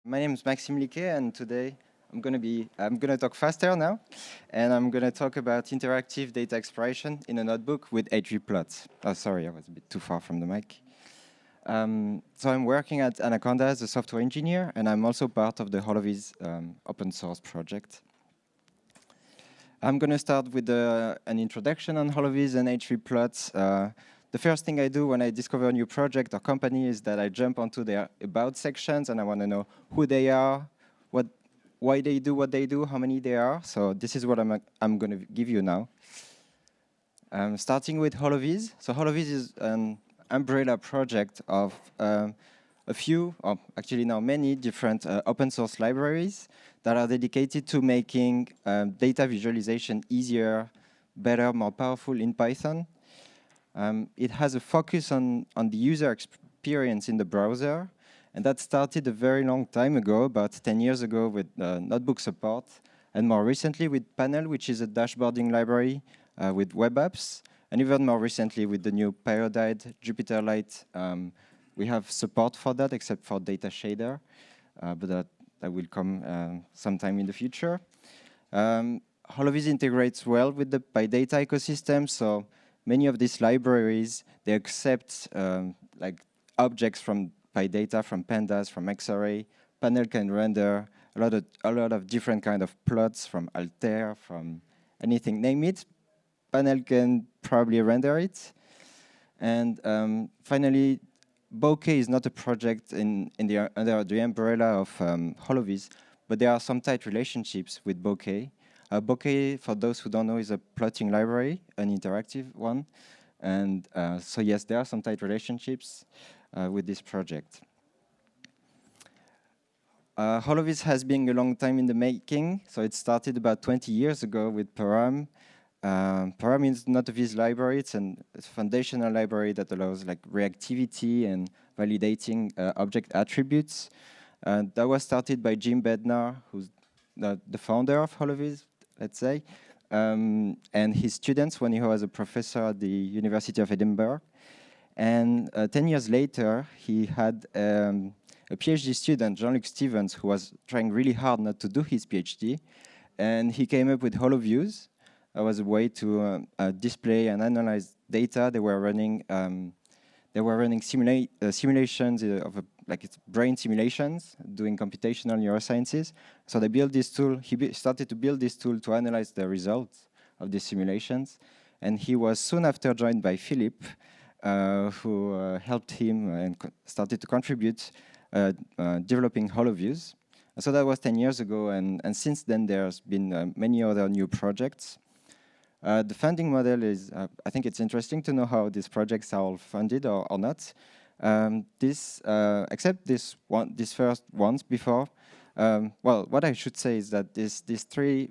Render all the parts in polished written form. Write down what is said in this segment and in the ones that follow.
My name is Maxime Liquet, and today I'm gonna talk faster now, and I'm gonna talk about interactive data exploration in a notebook with hvPlot. Oh, sorry, I was a bit too far from the mic. So I'm working at Anaconda as a software engineer, and I'm also part of the HoloViz open source project. I'm gonna start with an introduction on HoloViz and hvPlot. The first thing I do when I discover a new project or company is that I jump onto their about sections and I want to know who they are, why they do what they do, how many they are. So this is what I'm going to give you now. Starting with HoloViz. So HoloViz is an umbrella project of a few, or actually now many different open source libraries that are dedicated to making data visualization easier, better, more powerful in Python. It has a focus on the user experience in the browser, and that started a very long time ago, about 10 years ago with notebook support, and more recently with Panel, which is a dashboarding library with web apps, and even more recently with the new periodized Jupyter Lite. We have support for that, except for Datashader, but that will come sometime in the future. HoloViz integrates well with the PyData ecosystem, so many of these libraries, they accept like objects from PyData, from Pandas, from Xarray. Panel can render a lot of different kind of plots from Altair, from anything, name it. Panel can probably render it. And finally, Bokeh is not a project under the umbrella of HoloViz, but there are some tight relationships with Bokeh. Bokeh, for those who don't know, is a plotting library, an interactive one. And so yes, there are some tight relationships with this project. HoloViz has been a long time in the making. So it started about 20 years ago with Param. Param is not a Viz library, it's a foundational library that allows like reactivity and validating object attributes. That was started by Jim Bednar, who's the founder of HoloViz, let's say, and his students when he was a professor at the University of Edinburgh. And 10 years later, he had a PhD student, Jean-Luc Stevens, who was trying really hard not to do his PhD. And he came up with HoloViews. That was a way to display and analyze data. They were running simulations of like it's brain simulations, doing computational neurosciences. So they built this tool. He started to build this tool to analyze the results of these simulations. And he was soon after joined by Philip, who helped him and started to contribute developing HoloViews. So that was 10 years ago. And since then, there's been many other new projects. The funding model is, I think it's interesting to know how these projects are all funded or not. Except these first ones before. Well, what I should say is that these three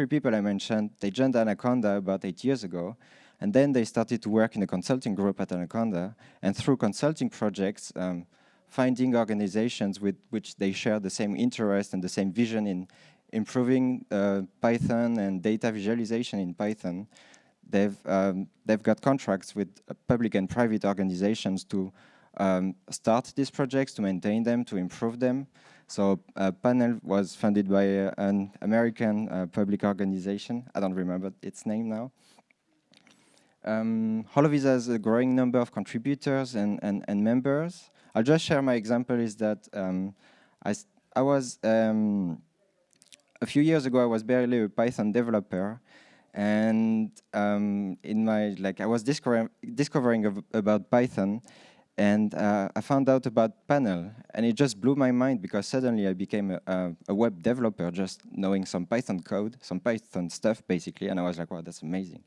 people I mentioned, they joined Anaconda about 8 years ago, and then they started to work in a consulting group at Anaconda, and through consulting projects, finding organizations with which they share the same interest and the same vision in improving Python and data visualization in Python. They've got contracts with public and private organizations to start these projects, to maintain them, to improve them. So Panel was funded by an American public organization. I don't remember its name now. HoloViz has a growing number of contributors and members. I'll just share my example is that I was, a few years ago, I was barely a Python developer. And I was discovering about Python, and I found out about Panel, and it just blew my mind because suddenly I became a web developer just knowing some Python code, some Python stuff basically, and I was like, wow, that's amazing.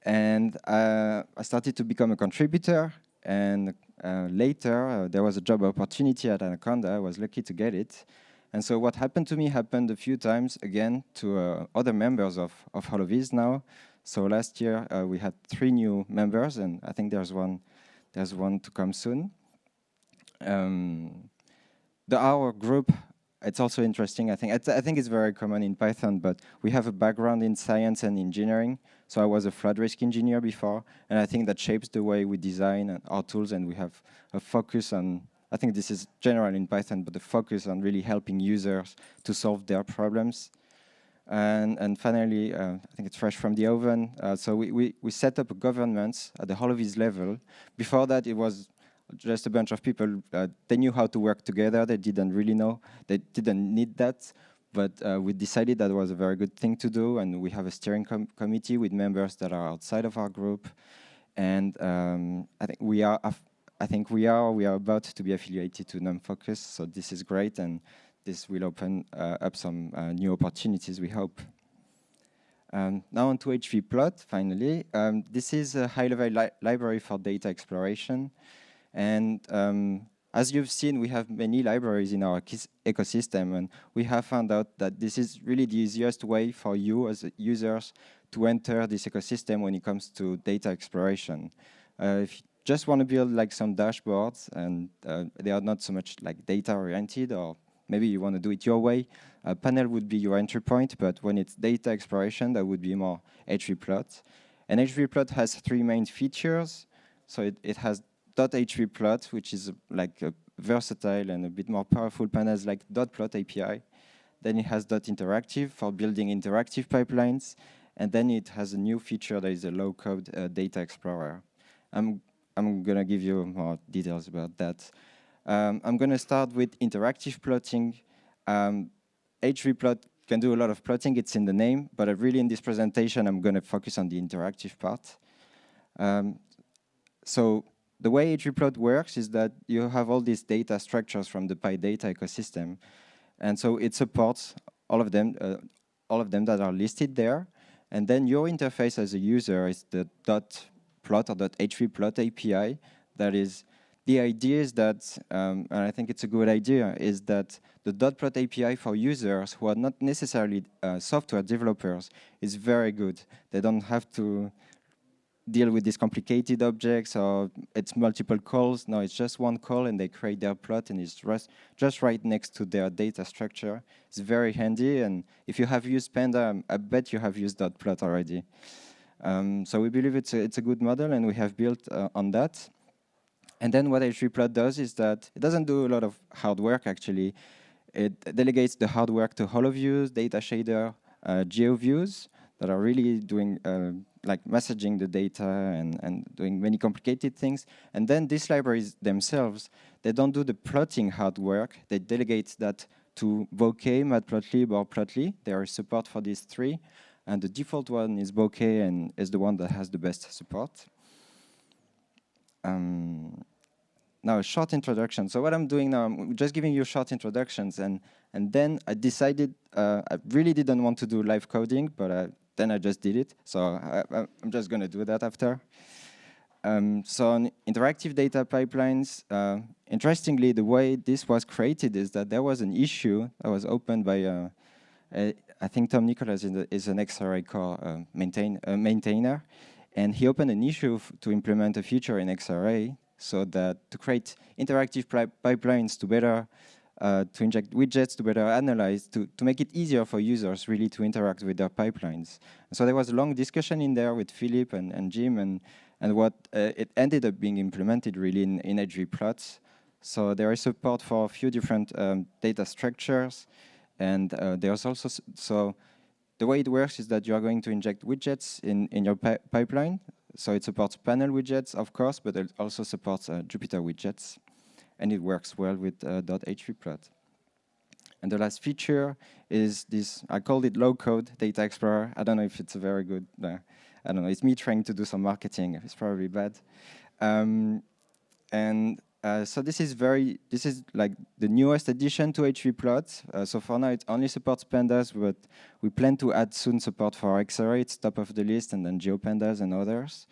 And I started to become a contributor, and later there was a job opportunity at Anaconda. I was lucky to get it. And so what happened to me happened a few times again to other members of HoloViz now. So last year we had 3 new members, and I think there's one to come soon. Our group, it's also interesting. I think it's very common in Python, but we have a background in science and engineering. So I was a flood risk engineer before, and I think that shapes the way we design our tools, and we have a focus on I think this is general in Python, but the focus on really helping users to solve their problems. And finally, I think it's fresh from the oven. So we set up a governance at the HoloViz level. Before that, it was just a bunch of people. They knew how to work together. They didn't really know. They didn't need that. But we decided that was a very good thing to do. And we have a steering committee with members that are outside of our group. And I think we are about to be affiliated to NumFocus. So this is great. And this will open up some new opportunities, we hope. Now on to hvPlot, finally. This is a high-level library for data exploration. And as you've seen, we have many libraries in our ecosystem, and we have found out that this is really the easiest way for you as users to enter this ecosystem when it comes to data exploration. If you just want to build like some dashboards, and they are not so much like data-oriented, or maybe you want to do it your way, panel would be your entry point, but when it's data exploration, that would be more hvPlot. And hvPlot has 3 main features. So it has .hvPlot, which is like a versatile and a bit more powerful pandas like .plot API. Then it has .interactive for building interactive pipelines. And then it has a new feature that is a low-code data explorer. I'm going to give you more details about that. I'm going to start with interactive plotting. hvPlot can do a lot of plotting, it's in the name, but really in this presentation, I'm going to focus on the interactive part. So the way hvPlot works is that you have all these data structures from the PyData ecosystem. And so it supports all of them that are listed there. And then your interface as a user is the .plot or .hvPlot API. That is, the idea is that, and I think it's a good idea, is that the .plot API for users who are not necessarily software developers is very good. They don't have to deal with these complicated objects or it's multiple calls. No, it's just one call and they create their plot and it's just right next to their data structure. It's very handy, and if you have used Panda, I bet you have used .plot already. So we believe it's a good model, and we have built on that. And then what hvPlot does is that it doesn't do a lot of hard work, actually. It delegates the hard work to HoloViews, Datashader, GeoViews, that are really doing like messaging the data and doing many complicated things. And then these libraries themselves, they don't do the plotting hard work. They delegate that to Bokeh, Matplotlib, or Plotly. There is support for these 3. And the default one is Bokeh and is the one that has the best support. Now, a short introduction. So what I'm doing now, I'm just giving you short introductions. And then I decided I really didn't want to do live coding, but then I just did it. So I'm just going to do that after. So on interactive data pipelines, interestingly, the way this was created is that there was an issue that was opened by, I think Tom Nicholas is an Xarray core maintainer. And he opened an issue to implement a feature in Xarray so that to create interactive pipelines to better to inject widgets, to better analyze, to make it easier for users really to interact with their pipelines. So there was a long discussion in there with Philip and Jim, and what it ended up being implemented really in hvPlot. So there is support for a few different data structures, and there's also, so the way it works is that you are going to inject widgets in your pipeline. So it supports panel widgets, of course, but it also supports JupyterWidgets. And it works well with .hvPlot. And the last feature is this, I called it low-code data explorer. I don't know if it's a very good, I don't know, it's me trying to do some marketing. It's probably bad. So this is like the newest addition to hvPlot. So for now, it only supports Pandas, but we plan to add soon support for Xarray. It's top of the list, and then GeoPandas and others.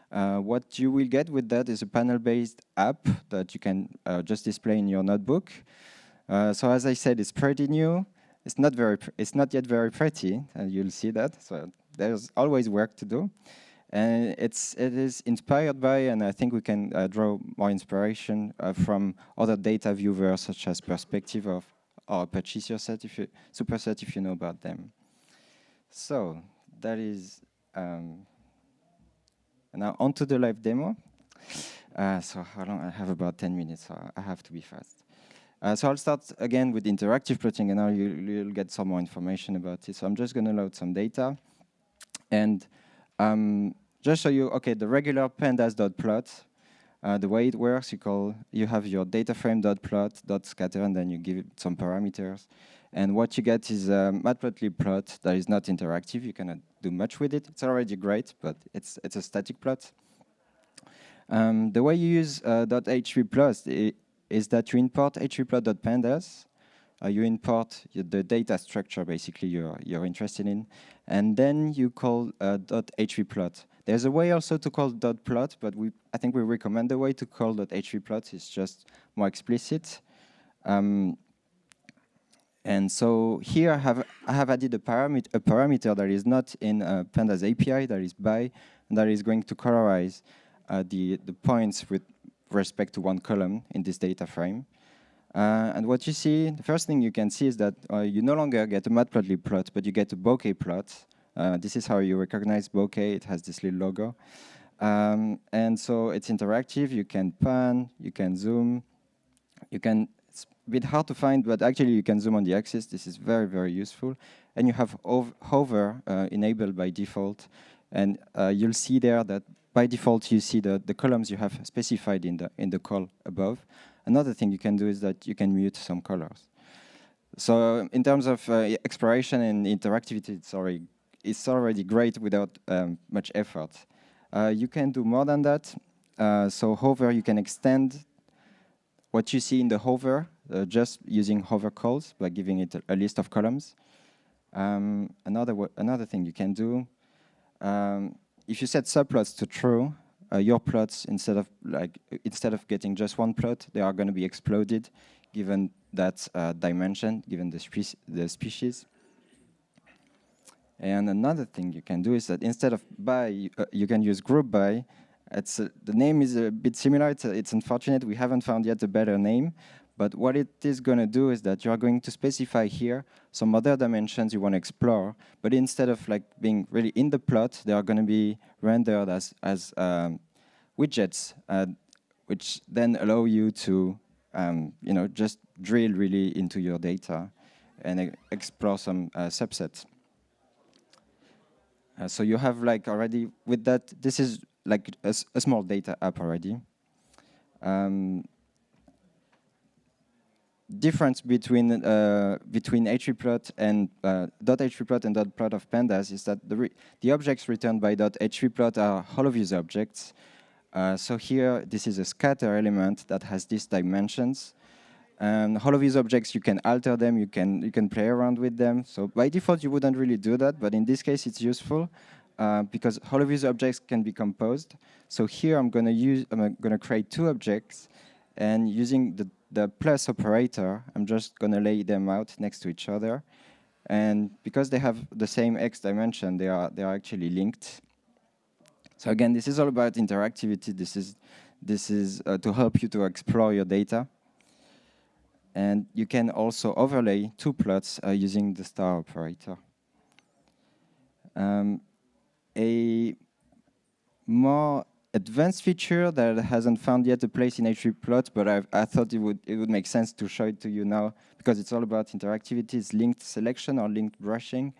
What you will get with that is a panel-based app that you can just display in your notebook. So as I said, it's pretty new. It's not yet very pretty, and you'll see that. So there's always work to do. And it is inspired by, and I think we can draw more inspiration from other data viewers such as Perspective or Apache Superset if you know about them. So that is, now onto the live demo. So how long? I have about 10 minutes, so I have to be fast. So I'll start again with interactive plotting, and now you'll get some more information about it. So I'm just going to load some data, and just show you, okay, the regular pandas.plot, the way it works, you have your data frame.plot.scatter, and then you give it some parameters. And what you get is a Matplotlib plot that is not interactive. You cannot do much with it. It's already great, but it's a static plot. The way you use .hvPlot is that you import hvPlot.pandas. You import the data structure, basically, you're interested in. And then you call .hvPlot. There's a way also to call .plot, but I think we recommend the way to call .hvPlot. It's just more explicit. And so here I have added a parameter that is not in Pandas API, that is by, and that is going to colorize the points with respect to one column in this data frame. And what you see, the first thing you can see is that you no longer get a Matplotlib plot, but you get a Bokeh plot. This is how you recognize Bokeh. It has this little logo. And so it's interactive. You can pan, you can zoom. It's a bit hard to find, but actually you can zoom on the axis. This is very, very useful. And you have hover enabled by default. And you'll see there that by default you see the columns you have specified in the call above. Another thing you can do is that you can mute some colors. So in terms of exploration and interactivity, it's already great without much effort. You can do more than that. So hover, you can extend what you see in the hover just using hover calls by giving it a list of columns. Another thing you can do, if you set subplots to true, your plots, instead of getting just one plot, they are going to be exploded given that dimension, given the species. And another thing you can do is that instead of by, you can use group by. The name is a bit similar. It's unfortunate we haven't found yet a better name. But what it is going to do is that you are going to specify here some other dimensions you want to explore. But instead of being really in the plot, they are going to be rendered as widgets, which then allow you to just drill really into your data and explore some subsets. So you have already with that. This is a small data app already. Difference between hvPlot and .hvPlot and .plot of pandas is that the objects returned by .hvPlot are HoloViews objects. So here, this is a scatter element that has these dimensions. And HoloViews objects, you can alter them, you can play around with them. So by default, you wouldn't really do that, but in this case, it's useful because HoloViews objects can be composed. So here, I'm going to create two objects, and using the plus operator, I'm just going to lay them out next to each other. And because they have the same x dimension, they are actually linked. So again, this is all about interactivity. This is to help you to explore your data. And you can also overlay two plots using the star operator. A more advanced feature that hasn't found yet a place in hvPlot, but I thought it would make sense to show it to you now because it's all about interactivity. It's linked selection or linked brushing.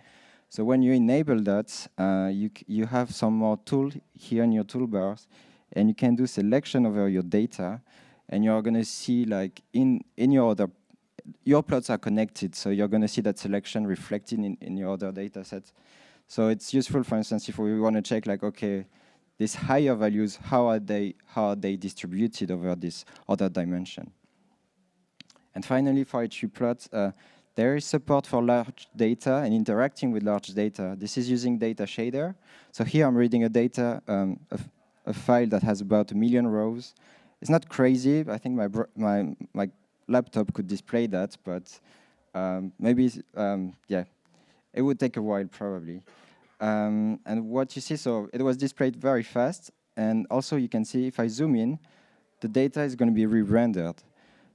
So when you enable that, you have some more tool here in your toolbars, and you can do selection over your data, and you're going to see in your plots are connected, so you're going to see that selection reflected in your other data sets. So it's useful, for instance, if we want to check okay, these higher values, how are they distributed over this other dimension? And finally, for hvPlot, there is support for large data and interacting with large data. This is using Datashader. So here I'm reading a file that has about 1 million rows. It's not crazy. I think my laptop could display that, but maybe, yeah, it would take a while probably. And what you see, so it was displayed very fast. And also you can see if I zoom in, the data is going to be re-rendered.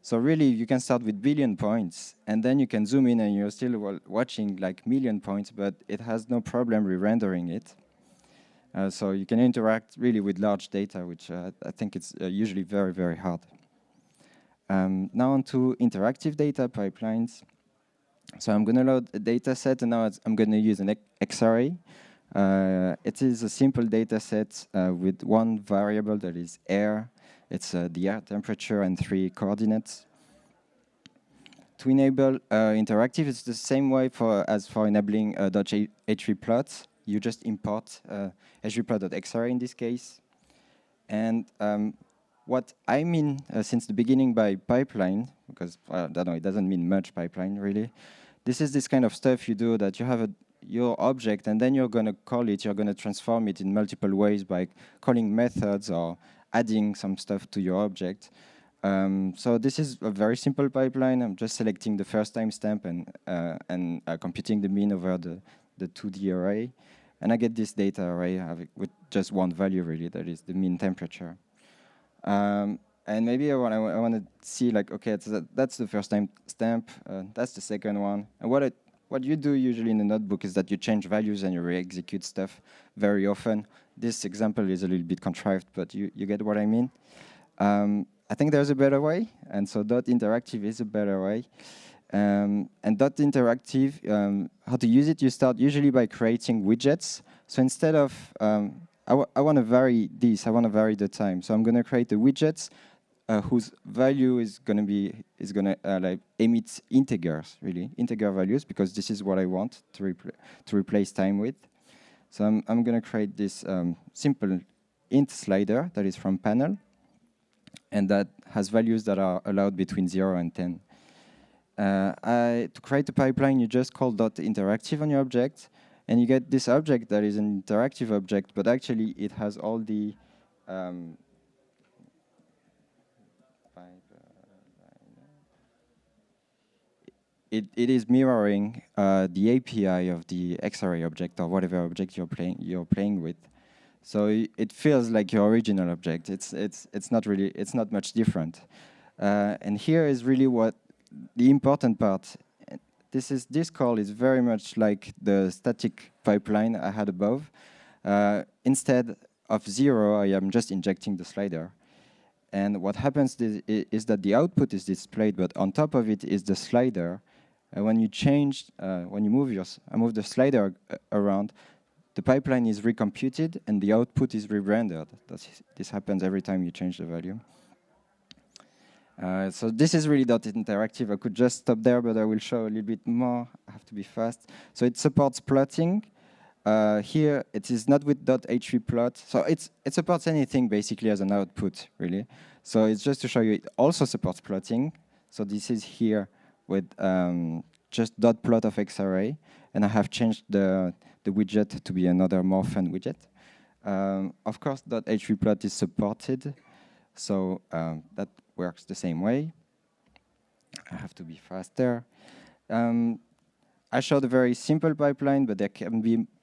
So really, you can start with billion points, and then you can zoom in and you're still watching million points, but it has no problem re-rendering it. So you can interact really with large data, which I think it's usually very, very hard. Now on to interactive data pipelines. So I'm going to load a data set, and now I'm going to use an Xarray. It is a simple data set with one variable that is air. It's the air temperature and 3 coordinates. To enable interactive, it's the same way as for enabling hvPlot. You just import hvPlot.xarray in this case. And what I mean since the beginning by pipeline, because I don't know, it doesn't mean much pipeline really. This is this kind of stuff you do that you have your object, and then you're going to call it, you're going to transform it in multiple ways by calling methods or adding some stuff to your object. So this is a very simple pipeline. I'm just selecting the first timestamp and computing the mean over the 2D array. And I get this data array with just one value, really, that is the mean temperature. And maybe I want to see, like, okay, that's the first timestamp, that's the second one. And what you do usually in a notebook is that you change values and you re-execute stuff very often. This example is a little bit contrived, but you get what I mean. I think there's a better way, and so .interactive is a better way. And .interactive, how to use it, you start usually by creating widgets. So instead of, I want to vary this, I want to vary the time. So I'm going to create a widget whose value is going to like emit integers, really, integer values, because this is what I want to replace time with. So I'm going to create this simple int slider that is from panel, and that has values that are allowed between 0 and 10. To create a pipeline, you just call .interactive on your object, and you get this object that is an interactive object, but actually it has all the it is mirroring the API of the Xarray object or whatever object you're playing with. So it feels like your original object. It's not much different. And here is really what the important part. This call is very much like the static pipeline I had above. Instead of 0, I am just injecting the slider. And what happens is that the output is displayed, but on top of it is the slider. When you move the slider around, the pipeline is recomputed and the output is re-rendered. This happens every time you change the value. So this is really .interactive. I could just stop there, but I will show a little bit more. I have to be fast. So it supports plotting. Here, it is not with hvPlot. So it supports anything basically as an output, really. So it's just to show you it also supports plotting. So this is here with just .plot of Xarray, and I have changed the widget to be another more fun widget. Of course, hvPlot is supported, so that works the same way. I have to be faster. I showed a very simple pipeline, but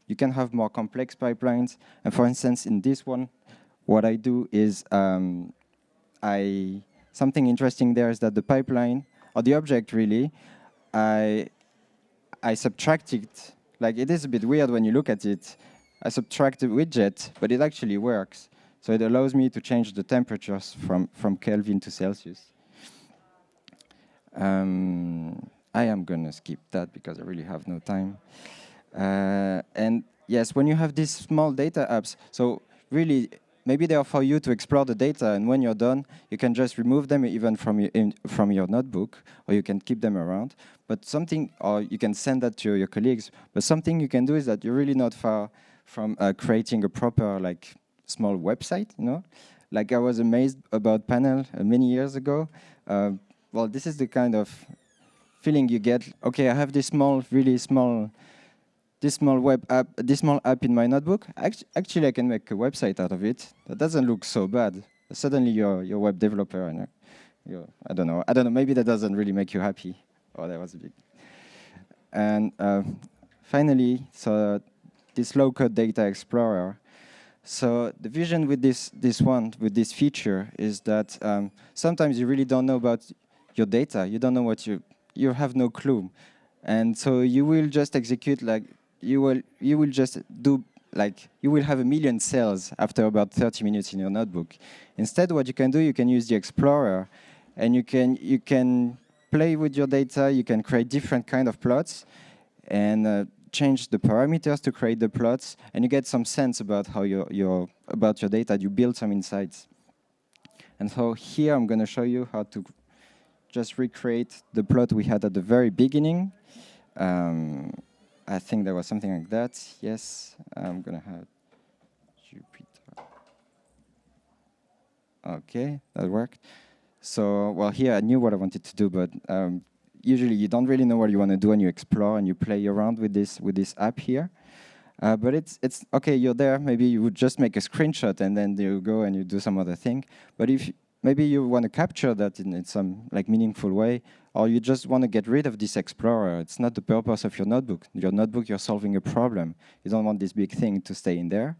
you can have more complex pipelines. And for instance, in this one, what I do is something interesting there is that the pipeline, or the object really, I subtract it. Like, it is a bit weird when you look at it. I subtract the widget, but it actually works. So it allows me to change the temperatures from Kelvin to Celsius. I am going to skip that because I really have no time. And yes, when you have these small data apps, so really, maybe they are for you to explore the data, and when you're done, you can just remove them even from your notebook, or you can keep them around. But or you can send that to your colleagues. But something you can do is that you're really not far from creating a proper, like, small website, you know? Like, I was amazed about Panel many years ago. Well, this is the kind of feeling you get. Okay, I have this really small web app, this small app in my notebook. Actually, I can make a website out of it. That doesn't look so bad. Suddenly, you're a web developer, and I don't know. Maybe that doesn't really make you happy. Oh, that was a big. And finally, so this low-code data explorer. So the vision with this feature is that sometimes you really don't know about your data. You don't know what you have no clue, and so you will just execute, like, you will just do like you will have a million cells after about 30 minutes in your notebook. Instead, what you can do, you can use the Explorer, and you can play with your data. You can create different kind of plots, and change the parameters to create the plots, and you get some sense about how about your data. You build some insights. And so here I'm going to show you how to just recreate the plot we had at the very beginning. I think there was something like that. Yes, I'm going to have Jupyter. OK, that worked. So, well, here I knew what I wanted to do, but usually you don't really know what you want to do, and you explore and you play around with this app here. But it's OK, you're there. Maybe you would just make a screenshot, and then you go and you do some other thing. But if maybe you want to capture that in some like meaningful way, or you just want to get rid of this Explorer, it's not the purpose of your notebook. Your notebook, you're solving a problem. You don't want this big thing to stay in there.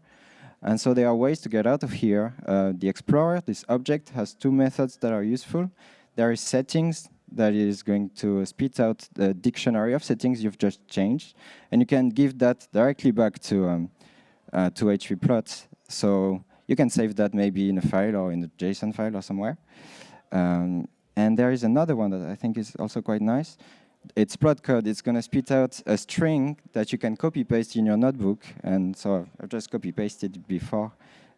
And so there are ways to get out of here. The Explorer, this object, has two methods that are useful. There is settings that is going to spit out the dictionary of settings you've just changed. And you can give that directly back to hvPlot. So you can save that maybe in a file or in a JSON file or somewhere. And there is another one that I think is also quite nice. It's plot code. It's going to spit out a string that you can copy-paste in your notebook. And so I've just copy-pasted it before.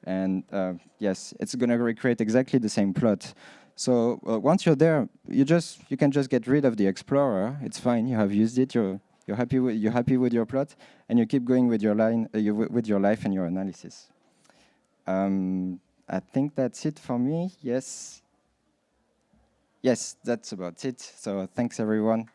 And yes, it's going to recreate exactly the same plot. So once you're there, you can just get rid of the Explorer. It's fine. You have used it. You're happy with your plot, and you keep going with your with your life and your analysis. I think that's it for me. Yes. Yes, that's about it. So thanks, everyone.